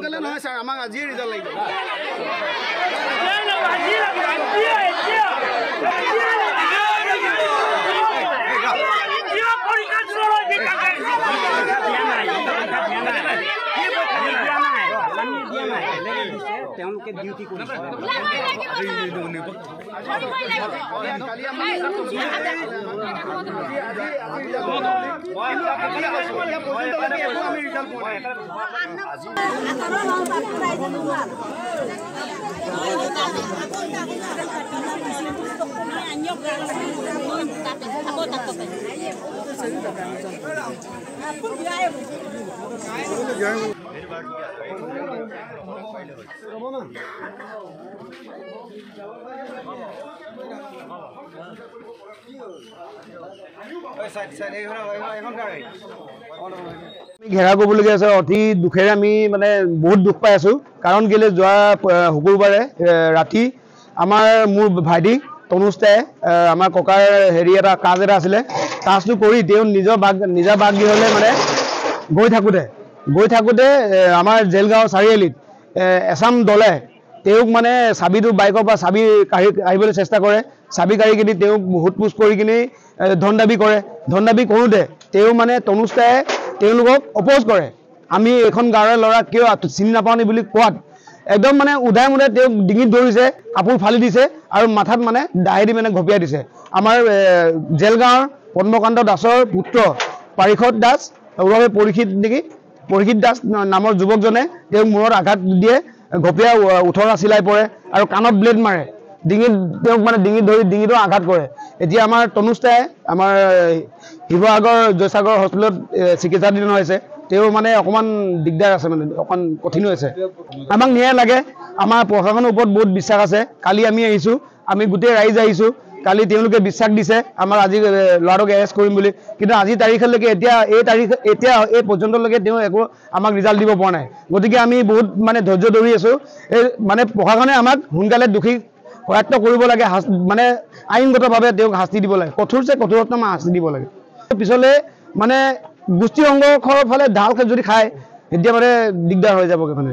সোনকালে নহয় স্যাৰ আমাক আজিয়ে ৰিজাল্ট লাগিব তেওঁলোকে ডিউটি কৰিছে ঘেৰা কৰিবলগীয়া আছে অতি দুখেৰে আমি মানে বহুত দুখ পাই আছো কাৰণ কেলে যোৱা শুকুৰবাৰে ৰাতি আমাৰ মোৰ ভাইটি তনুষ্টাই আমাৰ ককাৰ হেৰি এটা কাজ এটা আছিলে কাজটো কৰি তেওঁ নিজা বাগ গৃহলৈ মানে গৈ থাকোঁতে আমাৰ জেলগাঁও চাৰিআলিত এছাম দলে তেওঁক মানে চাবিটো বাইকৰ পৰা চাবি কাঢ়ি আহিবলৈ চেষ্টা কৰে চাবি কাঢ়ি কিনি তেওঁক সোধ-পোছ কৰি কিনি ধন দাবী কৰোঁতে তেওঁ মানে তনুষ্টাই তেওঁলোকক অপ'জ কৰে আমি এখন গাঁৱৰে ল'ৰা কিয় চিনি নাপাওঁ নি বুলি কোৱাত একদম মানে উদাই মুদাই তেওঁক ডিঙিত ধৰিছে কাপোৰ ফালি দিছে আৰু মাথাত মানে দাহেদি মানে ঘপিয়াই দিছে আমাৰ জেলগাঁৱৰ পদ্মকান্ত দাসৰ পুত্ৰ পাৰিষদ দাস ওৰফে পৰীক্ষিত দাস নামৰ যুৱকজনে তেওঁক মূৰত আঘাত দিয়ে ঘপিয়াই ওঠৰা চিলাই পৰে আৰু কাণত ব্লেড মাৰে তেওঁক মানে ডিঙিত ধৰি ডিঙিটো আঘাত কৰে এতিয়া আমাৰ তনুষ্টাই আমাৰ শিৱসাগৰ জয়সাগৰ হস্পিটেলত চিকিৎসাধীন হৈছে তেওঁ মানে অকণমান দিগদাৰ আছে মানে অকণমান কঠিন হৈছে আমাক ন্যায় লাগে আমাৰ প্ৰশাসনৰ ওপৰত বহুত বিশ্বাস আছে কালি আমি আহিছোঁ আমি গোটেই ৰাইজ আহিছোঁ কালি তেওঁলোকে বিশ্বাস দিছে আমাৰ আজি ল'ৰাটোক এৰেষ্ট কৰিম বুলি কিন্তু আজি তাৰিখলৈকে এতিয়া এই পৰ্যন্তলৈকে তেওঁ একো আমাক ৰিজাল্ট দিব পৰা নাই গতিকে আমি বহুত মানে ধৈৰ্য ধৰি আছোঁ এই মানে প্ৰশাসনে আমাক সোনকালে দোষী কৰায়ত্ব কৰিব লাগে মানে আইনগতভাৱে তেওঁক শাস্তি দিব লাগে কঠোৰতম শাস্তি দিব লাগে পিছলৈ মানে গোষ্ঠী সংঘৰ্ষৰ ফালে ঢাল যদি খায় এতিয়া মানে দিগদাৰ হৈ যাবগৈ মানে